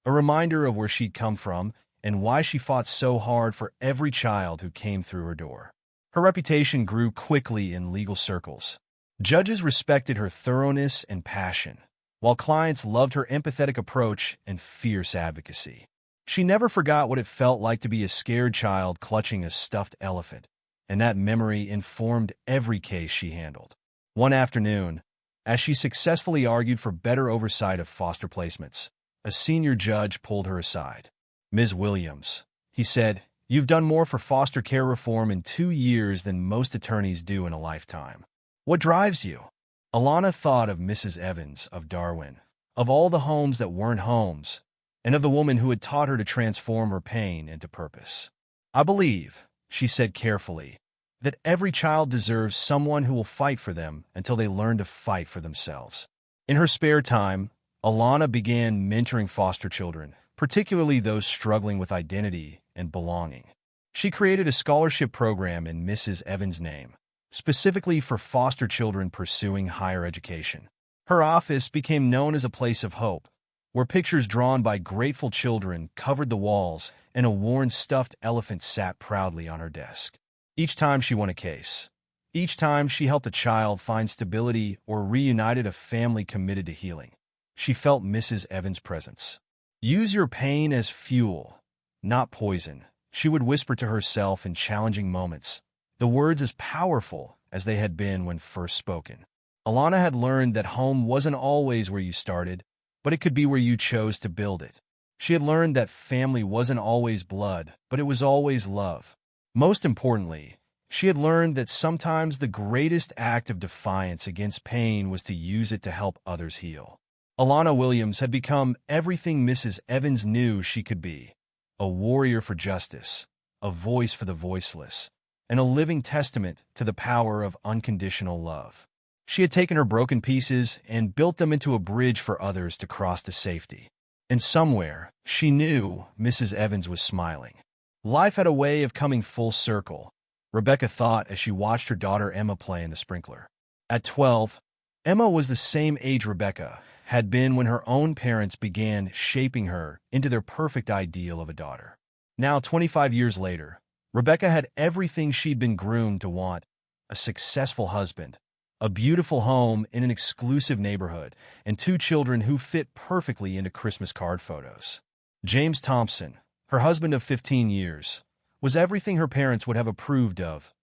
[SPEAKER 1] a reminder of where she'd come from and why she fought so hard for every child who came through her door. Her reputation grew quickly in legal circles. Judges respected her thoroughness and passion, while clients loved her empathetic approach and fierce advocacy. She never forgot what it felt like to be a scared child clutching a stuffed elephant, and that memory informed every case she handled. One afternoon, as she successfully argued for better oversight of foster placements, a senior judge pulled her aside. "Ms. Williams," he said, "you've done more for foster care reform in 2 years than most attorneys do in a lifetime. What drives you?" Alana thought of Mrs. Evans, of Darwin, of all the homes that weren't homes, and of the woman who had taught her to transform her pain into purpose. "I believe," she said carefully, "that every child deserves someone who will fight for them until they learn to fight for themselves." In her spare time, Alana began mentoring foster children, particularly those struggling with identity and belonging. She created a scholarship program in Mrs. Evans' name, specifically for foster children pursuing higher education. Her office became known as a place of hope, where pictures drawn by grateful children covered the walls and a worn stuffed elephant sat proudly on her desk. Each time she won a case, each time she helped a child find stability or reunited a family committed to healing, she felt Mrs. Evans' presence. "Use your pain as fuel, not poison," she would whisper to herself in challenging moments, the words as powerful as they had been when first spoken. Alana had learned that home wasn't always where you started, but it could be where you chose to build it. She had learned that family wasn't always blood, but it was always love. Most importantly, she had learned that sometimes the greatest act of defiance against pain was to use it to help others heal. Alana Williams had become everything Mrs. Evans knew she could be: a warrior for justice, a voice for the voiceless, and a living testament to the power of unconditional love. She had taken her broken pieces and built them into a bridge for others to cross to safety. And somewhere, she knew Mrs. Evans was smiling. Life had a way of coming full circle, Rebecca thought as she watched her daughter Emma play in the sprinkler. At 12, Emma was the same age Rebecca had been when her own parents began shaping her into their perfect ideal of a daughter. Now, 25 years later, Rebecca had everything she'd been groomed to want: a successful husband, a beautiful home in an exclusive neighborhood, and 2 children who fit perfectly into Christmas card photos. James Thompson, her husband of 15 years, was everything her parents would have approved of: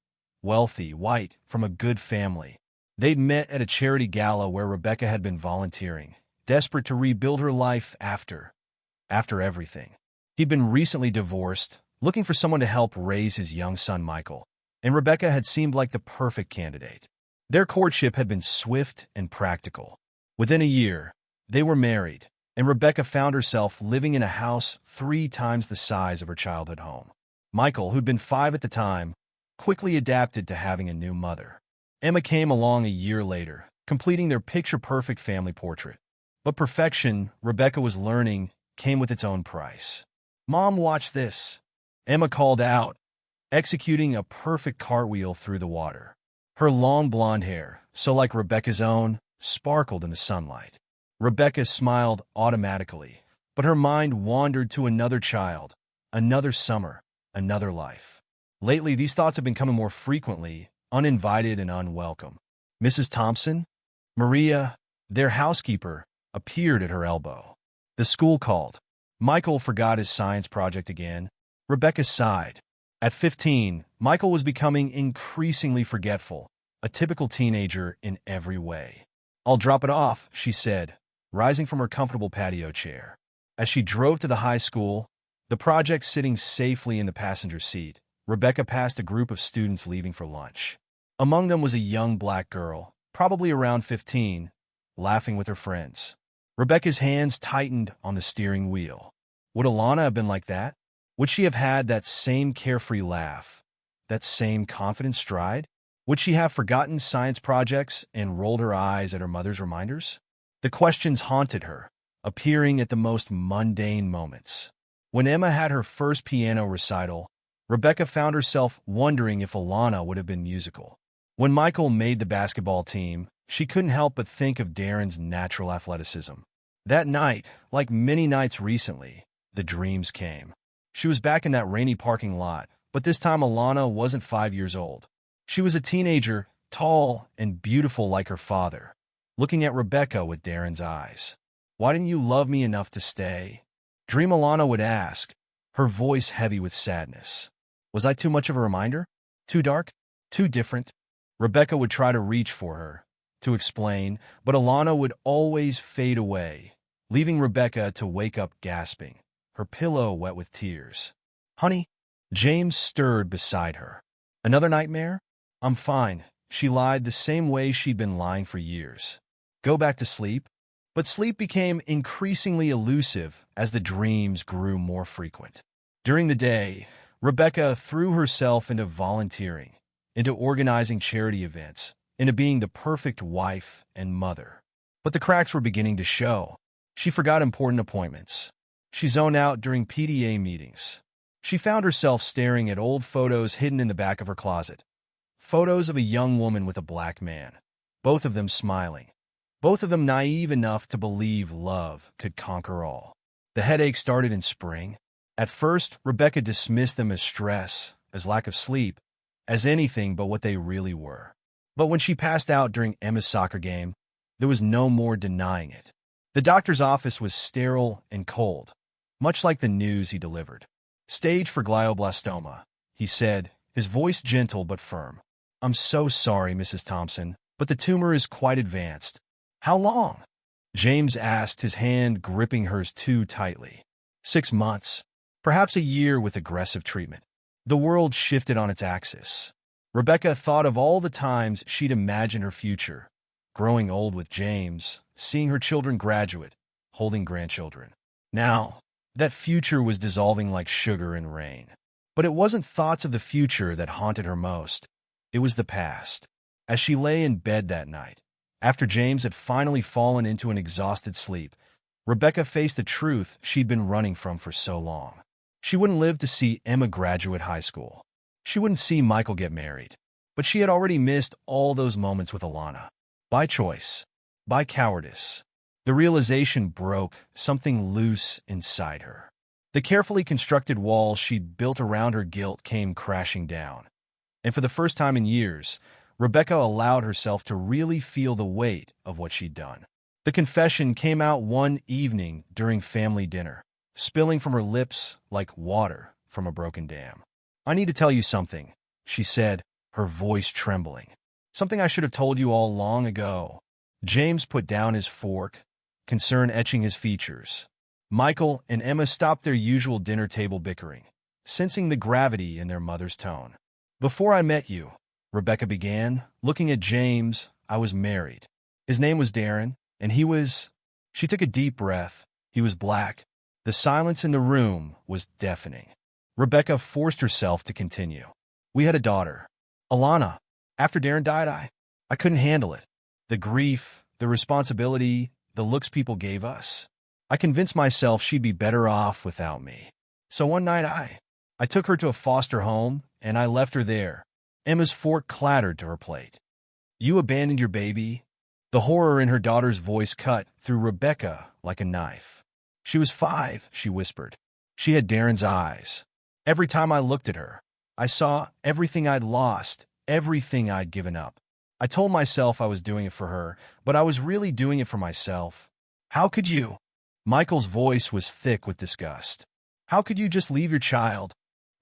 [SPEAKER 1] wealthy, white, from a good family. They'd met at a charity gala where Rebecca had been volunteering, desperate to rebuild her life after everything. He'd been recently divorced, looking for someone to help raise his young son Michael, and Rebecca had seemed like the perfect candidate. Their courtship had been swift and practical. Within a year, they were married, and Rebecca found herself living in a house 3 times the size of her childhood home. Michael, who'd been 5 at the time, quickly adapted to having a new mother. Emma came along a year later, completing their picture-perfect family portrait. But perfection, Rebecca was learning, came with its own price. "Mom, watch this," Emma called out, executing a perfect cartwheel through the water. Her long blonde hair, so like Rebecca's own, sparkled in the sunlight. Rebecca smiled automatically, but her mind wandered to another child, another summer, another life. Lately, these thoughts have been coming more frequently, uninvited and unwelcome. Mrs. Thompson, Maria, their housekeeper, appeared at her elbow. The school called. Michael forgot his science project again. Rebecca sighed. At 15, Michael was becoming increasingly forgetful, a typical teenager in every way. "I'll drop it off," she said, rising from her comfortable patio chair. As she drove to the high school, the project sitting safely in the passenger seat, Rebecca passed a group of students leaving for lunch. Among them was a young black girl, probably around 15, laughing with her friends. Rebecca's hands tightened on the steering wheel. Would Alana have been like that? Would she have had that same carefree laugh, that same confident stride? Would she have forgotten science projects and rolled her eyes at her mother's reminders? The questions haunted her, appearing at the most mundane moments. When Emma had her first piano recital, Rebecca found herself wondering if Alana would have been musical. When Michael made the basketball team, she couldn't help but think of Darren's natural athleticism. That night, like many nights recently, the dreams came. She was back in that rainy parking lot, but this time Alana wasn't 5 years old. She was a teenager, tall and beautiful like her father, looking at Rebecca with Darren's eyes. "Why didn't you love me enough to stay?" Dream Alana would ask, her voice heavy with sadness. Was I too much of a reminder? Too dark? Too different? Rebecca would try to reach for her, to explain, but Alana would always fade away, leaving Rebecca to wake up gasping, her pillow wet with tears. "Honey?" James stirred beside her. "Another nightmare?" "I'm fine," she lied the same way she'd been lying for years. "Go back to sleep." But sleep became increasingly elusive as the dreams grew more frequent. During the day, Rebecca threw herself into volunteering, into organizing charity events, into being the perfect wife and mother. But the cracks were beginning to show. She forgot important appointments. She zoned out during PTA meetings. She found herself staring at old photos hidden in the back of her closet. Photos of a young woman with a black man, both of them smiling, both of them naive enough to believe love could conquer all. The headache started in spring. At first, Rebecca dismissed them as stress, as lack of sleep, as anything but what they really were. But when she passed out during Emma's soccer game, there was no more denying it. The doctor's office was sterile and cold, much like the news he delivered. "Stage for glioblastoma," he said, his voice gentle but firm. "I'm so sorry, Mrs. Thompson, but the tumor is quite advanced." "How long?" James asked, his hand gripping hers too tightly. 6 months. Perhaps a year with aggressive treatment. The world shifted on its axis. Rebecca thought of all the times she'd imagined her future, growing old with James, seeing her children graduate, holding grandchildren. Now, that future was dissolving like sugar in rain. But it wasn't thoughts of the future that haunted her most. It was the past. As she lay in bed that night, after James had finally fallen into an exhausted sleep, Rebecca faced the truth she'd been running from for so long. She wouldn't live to see Emma graduate high school. She wouldn't see Michael get married. But she had already missed all those moments with Alana. By choice. By cowardice. The realization broke something loose inside her. The carefully constructed walls she'd built around her guilt came crashing down. And for the first time in years, Rebecca allowed herself to really feel the weight of what she'd done. The confession came out one evening during family dinner, spilling from her lips like water from a broken dam. "I need to tell you something," she said, her voice trembling. "Something I should have told you all long ago." James put down his fork, concern etching his features. Michael and Emma stopped their usual dinner table bickering, sensing the gravity in their mother's tone. "Before I met you," Rebecca began, looking at James, "I was married. His name was Darren, and he was—" She took a deep breath. He was black. The silence in the room was deafening. Rebecca forced herself to continue. "We had a daughter, Alana. After Darren died, I couldn't handle it. The grief, the responsibility, the looks people gave us. I convinced myself she'd be better off without me. So one night I took her to a foster home, and I left her there." Emma's fork clattered to her plate. "You abandoned your baby?" The horror in her daughter's voice cut through Rebecca like a knife. "She was 5, she whispered. She had Darren's eyes. Every time I looked at her, I saw everything I'd lost, everything I'd given up. I told myself I was doing it for her, but I was really doing it for myself. How could you?" Michael's voice was thick with disgust. "How could you just leave your child?"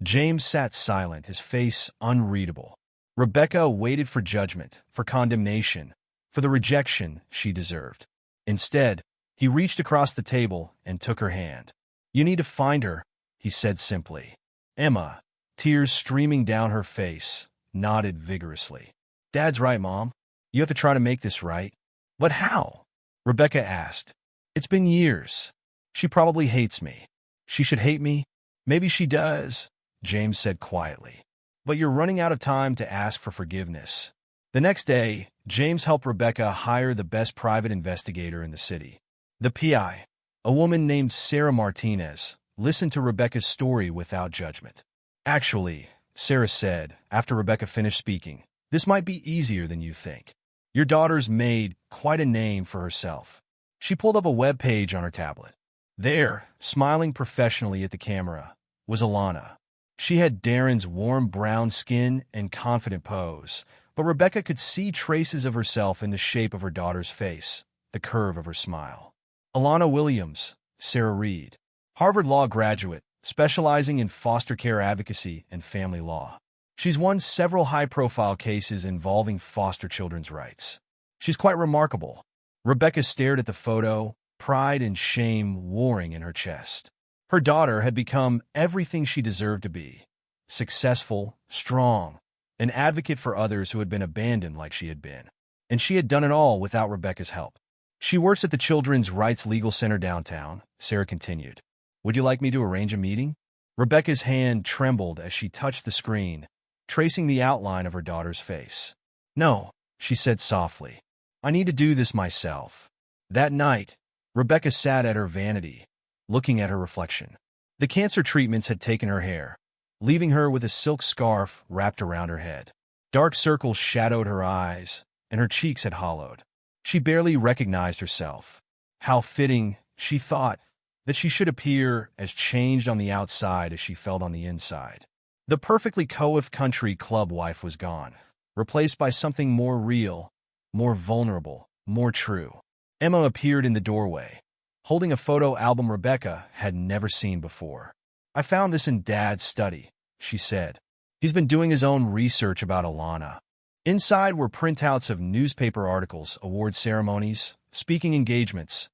[SPEAKER 1] James sat silent, his face unreadable. Rebecca waited for judgment, for condemnation, for the rejection she deserved. Instead, he reached across the table and took her hand. "You need to find her," he said simply. Emma, tears streaming down her face, nodded vigorously. "Dad's right, Mom. You have to try to make this right." "But how?" Rebecca asked. "It's been years. She probably hates me." "She should hate me? Maybe she does," James said quietly. "But you're running out of time to ask for forgiveness." The next day, James helped Rebecca hire the best private investigator in the city. The PI, a woman named Sarah Martinez, listened to Rebecca's story without judgment. "Actually," Sarah said, after Rebecca finished speaking, "this might be easier than you think. Your daughter's made quite a name for herself." She pulled up a web page on her tablet. There, smiling professionally at the camera, was Alana. She had Darren's warm brown skin and confident pose, but Rebecca could see traces of herself in the shape of her daughter's face, the curve of her smile. Alana Williams, Sarah Reed, Harvard Law graduate, specializing in foster care advocacy and family law. She's won several high-profile cases involving foster children's rights. She's quite remarkable. Rebecca stared at the photo, pride and shame warring in her chest. Her daughter had become everything she deserved to be: successful, strong, an advocate for others who had been abandoned like she had been. And she had done it all without Rebecca's help. "She works at the Children's Rights Legal Center downtown," Sarah continued. "Would you like me to arrange a meeting?" Rebecca's hand trembled as she touched the screen, tracing the outline of her daughter's face. "No," she said softly. "I need to do this myself." That night, Rebecca sat at her vanity, looking at her reflection. The cancer treatments had taken her hair, leaving her with a silk scarf wrapped around her head. Dark circles shadowed her eyes, and her cheeks had hollowed. She barely recognized herself. How fitting, she thought, that she should appear as changed on the outside as she felt on the inside. The perfectly coiffed country club wife was gone, replaced by something more real, more vulnerable, more true. Emma appeared in the doorway, holding a photo album Rebecca had never seen before. "I found this in Dad's study," she said. "He's been doing his own research about Alana." Inside were printouts of newspaper articles, award ceremonies, speaking engagements,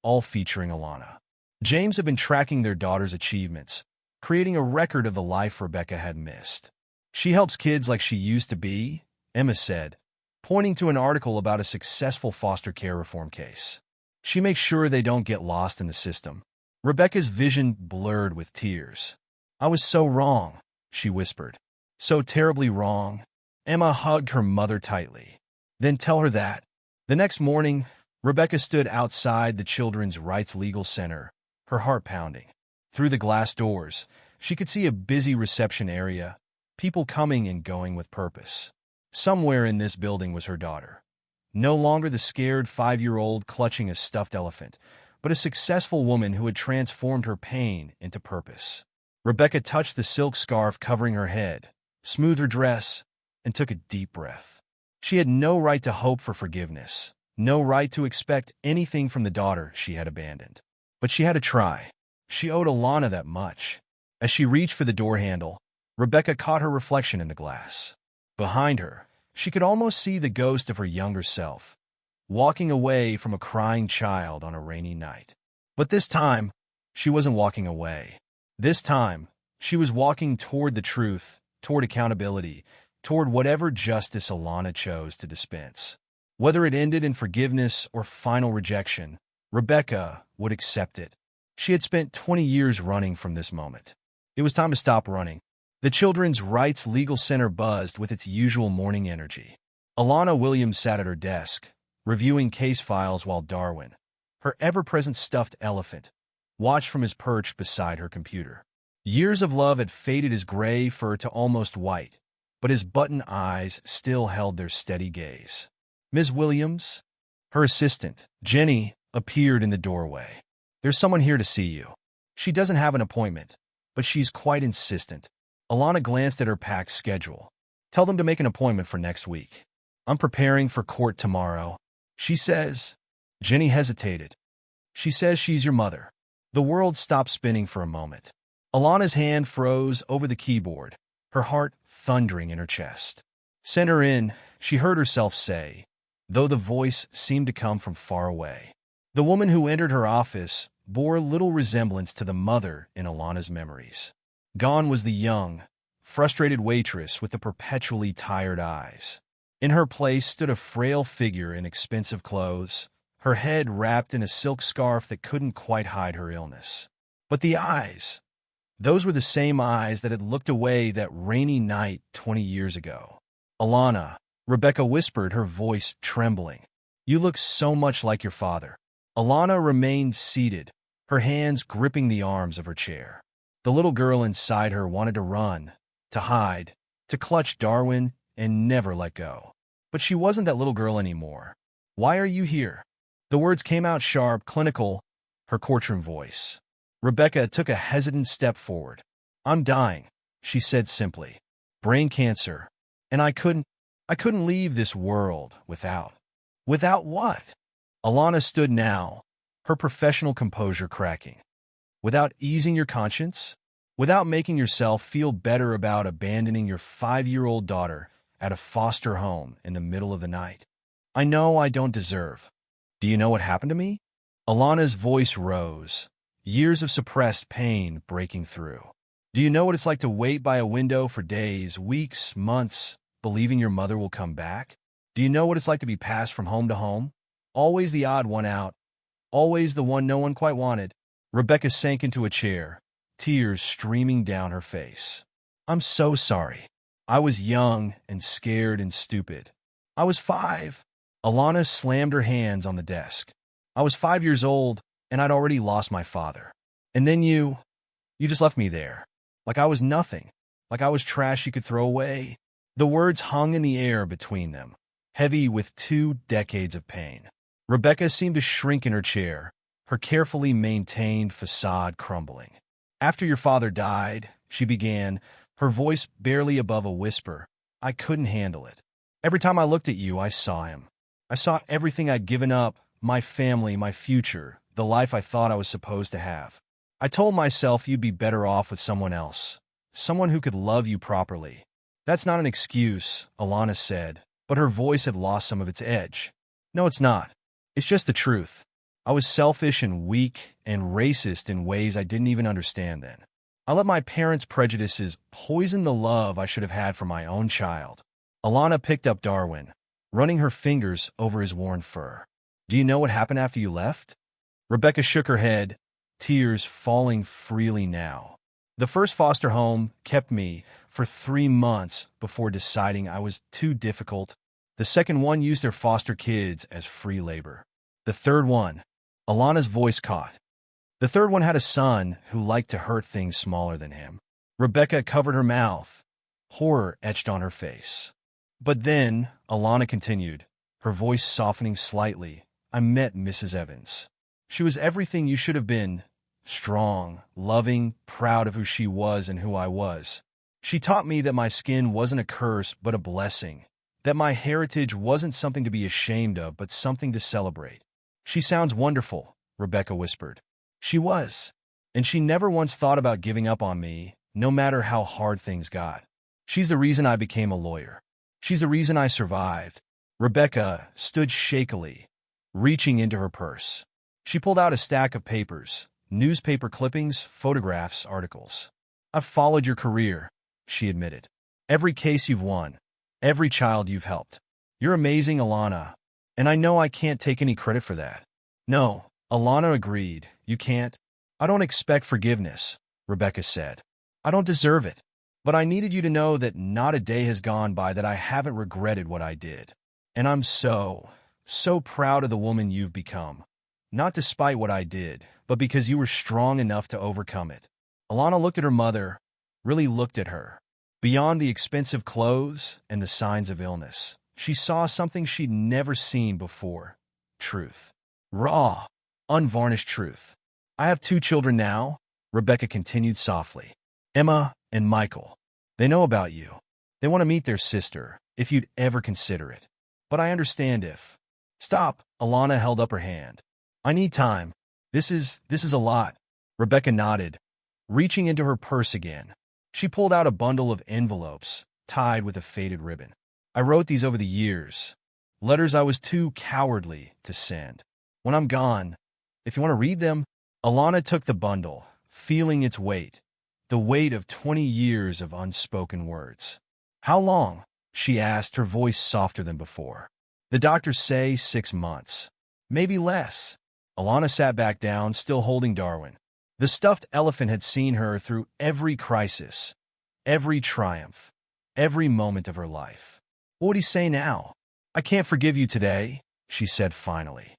[SPEAKER 1] all featuring Alana. James had been tracking their daughter's achievements, creating a record of the life Rebecca had missed. "She helps kids like she used to be," Emma said, pointing to an article about a successful foster care reform case. "She makes sure they don't get lost in the system." Rebecca's vision blurred with tears. "I was so wrong. she whispered. So terribly wrong. Emma hugged her mother tightly. Then tell her that. The next morning, Rebecca stood outside the Children's Rights Legal Center, her heart pounding. Through the glass doors, she could see a busy reception area, people coming and going with purpose. Somewhere in this building was her daughter. No longer the scared 5-year-old clutching a stuffed elephant, but a successful woman who had transformed her pain into purpose. Rebecca touched the silk scarf covering her head, smoothed her dress, and took a deep breath. She had no right to hope for forgiveness, no right to expect anything from the daughter she had abandoned. But she had to try. She owed Alana that much. As she reached for the door handle, Rebecca caught her reflection in the glass. Behind her, she could almost see the ghost of her younger self, walking away from a crying child on a rainy night. But this time, she wasn't walking away. This time, she was walking toward the truth, toward accountability, toward whatever justice Alana chose to dispense. Whether it ended in forgiveness or final rejection, Rebecca would accept it. She had spent 20 years running from this moment. It was time to stop running. The Children's Rights Legal Center buzzed with its usual morning energy. Alana Williams sat at her desk, reviewing case files while Darwin, her ever-present stuffed elephant, watched from his perch beside her computer. Years of love had faded his gray fur to almost white, but his button eyes still held their steady gaze. Ms. Williams, her assistant, Jenny, appeared in the doorway. There's someone here to see you. She doesn't have an appointment, but she's quite insistent. Alana glanced at her packed schedule. Tell them to make an appointment for next week. I'm preparing for court tomorrow. She says. Jenny hesitated. She says she's your mother. The world stopped spinning for a moment. Alana's hand froze over the keyboard, her heart thundering in her chest. Send her in, she heard herself say, though the voice seemed to come from far away. The woman who entered her office bore little resemblance to the mother in Alana's memories. Gone was the young, frustrated waitress with the perpetually tired eyes. In her place stood a frail figure in expensive clothes, her head wrapped in a silk scarf that couldn't quite hide her illness. But the eyes, those were the same eyes that had looked away that rainy night 20 years ago. Alana, Rebecca whispered, her voice trembling. You look so much like your father. Alana remained seated, her hands gripping the arms of her chair. The little girl inside her wanted to run, to hide, to clutch Darwin and never let go. But she wasn't that little girl anymore. Why are you here? The words came out sharp, clinical, her courtroom voice. Rebecca took a hesitant step forward. I'm dying, she said simply. Brain cancer. And I couldn't leave this world without. Without what? Alana stood now, her professional composure cracking. Without easing your conscience? Without making yourself feel better about abandoning your 5-year-old daughter at a foster home in the middle of the night? I know I don't deserve. Do you know what happened to me? Alana's voice rose, years of suppressed pain breaking through. Do you know what it's like to wait by a window for days, weeks, months, believing your mother will come back? Do you know what it's like to be passed from home to home? Always the odd one out. Always the one no one quite wanted. Rebecca sank into a chair, tears streaming down her face. I'm so sorry. I was young and scared and stupid. I was 5. Alana slammed her hands on the desk. I was 5 years old, and I'd already lost my father. And then you just left me there. Like I was nothing. Like I was trash you could throw away. The words hung in the air between them, heavy with 2 decades of pain. Rebecca seemed to shrink in her chair, her carefully maintained facade crumbling. After your father died, she began, her voice barely above a whisper, I couldn't handle it. Every time I looked at you, I saw him. I saw everything I'd given up, my family, my future, the life I thought I was supposed to have. I told myself you'd be better off with someone else, someone who could love you properly. That's not an excuse, Alana said, but her voice had lost some of its edge. No, it's not. It's just the truth. I was selfish and weak and racist in ways I didn't even understand then. I let my parents' prejudices poison the love I should have had for my own child. Alana picked up Darwin, running her fingers over his worn fur. Do you know what happened after you left? Rebecca shook her head, tears falling freely now. The first foster home kept me for 3 months before deciding I was too difficult. The second one used their foster kids as free labor. The third one, Alana's voice caught. The third one had a son who liked to hurt things smaller than him. Rebecca covered her mouth, horror etched on her face. But then, Alana continued, her voice softening slightly, I met Mrs. Evans. She was everything you should have been. Strong, loving, proud of who she was and who I was. She taught me that my skin wasn't a curse but a blessing, that my heritage wasn't something to be ashamed of but something to celebrate. She sounds wonderful, Rebecca whispered. She was, and she never once thought about giving up on me, no matter how hard things got. She's the reason I became a lawyer. She's the reason I survived. Rebecca stood shakily, reaching into her purse. She pulled out a stack of papers, newspaper clippings, photographs, articles. I've followed your career, she admitted. Every case you've won, every child you've helped. You're amazing, Alana, and I know I can't take any credit for that. No, Alana agreed. You can't. I don't expect forgiveness, Rebecca said. I don't deserve it. But I needed you to know that not a day has gone by that I haven't regretted what I did. And I'm so proud of the woman you've become. Not despite what I did, but because you were strong enough to overcome it. Alana looked at her mother, really looked at her. Beyond the expensive clothes and the signs of illness, she saw something she'd never seen before. Truth. Raw, unvarnished truth. I have 2 children now, Rebecca continued softly. Emma and Michael. They know about you. They want to meet their sister, if you'd ever consider it. But I understand if... Stop, Alana held up her hand. I need time. This is a lot. Rebecca nodded, reaching into her purse again. She pulled out a bundle of envelopes, tied with a faded ribbon. I wrote these over the years. Letters I was too cowardly to send. When I'm gone, if you want to read them... Alana took the bundle, feeling its weight. The weight of 20 years of unspoken words. How long? She asked, her voice softer than before. The doctors say 6 months. Maybe less. Alana sat back down, still holding Darwin. The stuffed elephant had seen her through every crisis, every triumph, every moment of her life. What would he say now? I can't forgive you today, she said finally.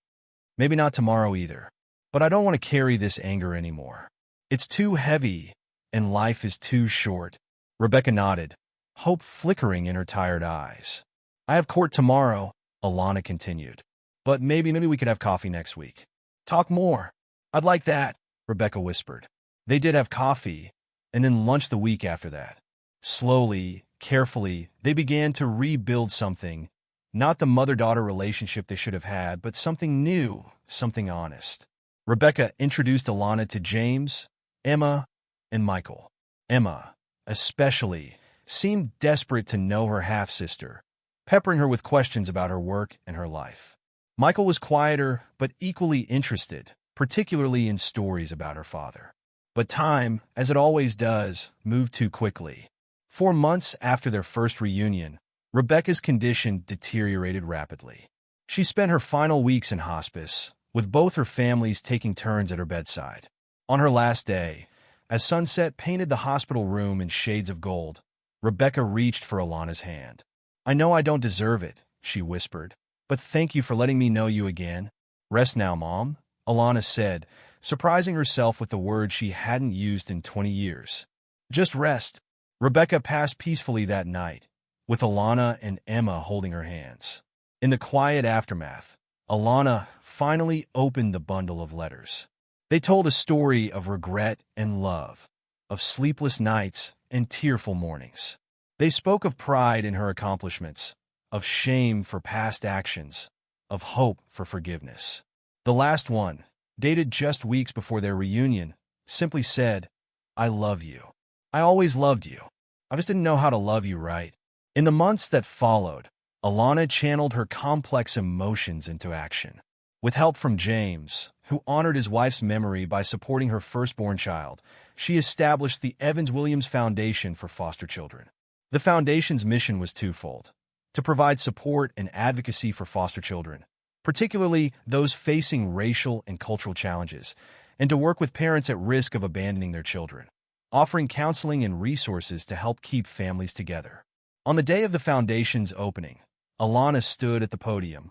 [SPEAKER 1] Maybe not tomorrow either. But I don't want to carry this anger anymore. It's too heavy, and life is too short. Rebecca nodded, hope flickering in her tired eyes. I have court tomorrow, Alana continued. But maybe we could have coffee next week. Talk more. I'd like that, Rebecca whispered. They did have coffee, and then lunch the week after that. Slowly, carefully, they began to rebuild something. Not the mother-daughter relationship they should have had, but something new, something honest. Rebecca introduced Alana to James, Emma, and Michael. Emma, especially, seemed desperate to know her half-sister, peppering her with questions about her work and her life. Michael was quieter, but equally interested, particularly in stories about her father. But time, as it always does, moved too quickly. 4 months after their first reunion, Rebecca's condition deteriorated rapidly. She spent her final weeks in hospice, with both her families taking turns at her bedside. On her last day, as sunset painted the hospital room in shades of gold, Rebecca reached for Alana's hand. I know I don't deserve it, she whispered, but thank you for letting me know you again. Rest now, Mom, Alana said, surprising herself with the word she hadn't used in 20 years. Just rest. Rebecca passed peacefully that night, with Alana and Emma holding her hands. In the quiet aftermath, Alana finally opened the bundle of letters. They told a story of regret and love, of sleepless nights and tearful mornings. They spoke of pride in her accomplishments, of shame for past actions, of hope for forgiveness. The last one, dated just weeks before their reunion, simply said, I love you. I always loved you. I just didn't know how to love you right. In the months that followed, Alana channeled her complex emotions into action. With help from James, who honored his wife's memory by supporting her firstborn child, she established the Evans-Williams Foundation for Foster Children. The foundation's mission was twofold: to provide support and advocacy for foster children, particularly those facing racial and cultural challenges, and to work with parents at risk of abandoning their children. offering counseling and resources to help keep families together. On the day of the foundation's opening, Alana stood at the podium,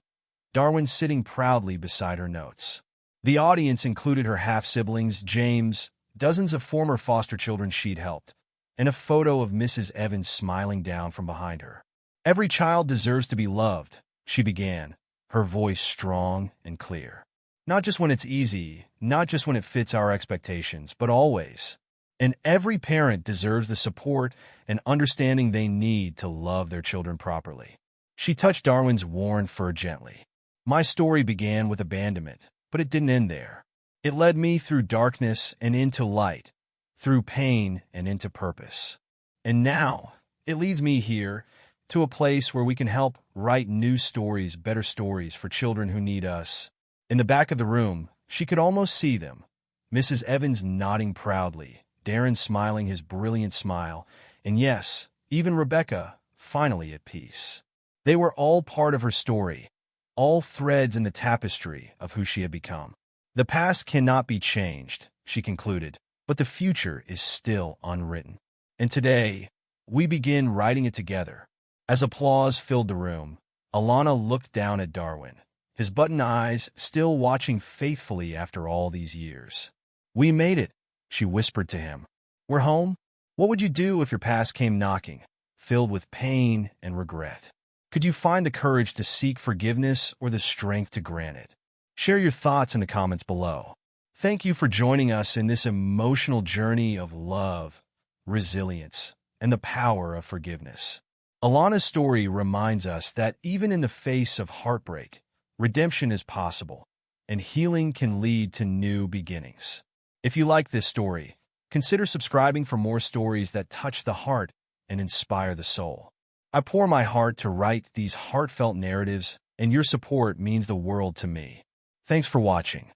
[SPEAKER 1] Darwin sitting proudly beside her notes. The audience included her half-siblings, James, dozens of former foster children she'd helped, and a photo of Mrs. Evans smiling down from behind her. "Every child deserves to be loved," she began, her voice strong and clear. "Not just when it's easy, not just when it fits our expectations, but always. And every parent deserves the support and understanding they need to love their children properly." She touched Darwin's worn fur gently. "My story began with abandonment, but it didn't end there. It led me through darkness and into light, through pain and into purpose. And now, it leads me here, to a place where we can help write new stories, better stories for children who need us." In the back of the room, she could almost see them. Mrs. Evans nodding proudly, Darren smiling his brilliant smile, and yes, even Rebecca, finally at peace. They were all part of her story, all threads in the tapestry of who she had become. "The past cannot be changed," she concluded, "but the future is still unwritten. And today, we begin writing it together." As applause filled the room, Alana looked down at Darwin, his button eyes still watching faithfully after all these years. "We made it," she whispered to him. "We're home." What would you do if your past came knocking, filled with pain and regret? Could you find the courage to seek forgiveness or the strength to grant it? Share your thoughts in the comments below. Thank you for joining us in this emotional journey of love, resilience, and the power of forgiveness. Alana's story reminds us that even in the face of heartbreak, redemption is possible, and healing can lead to new beginnings. If you like this story, consider subscribing for more stories that touch the heart and inspire the soul. I pour my heart to write these heartfelt narratives, and your support means the world to me. Thanks for watching.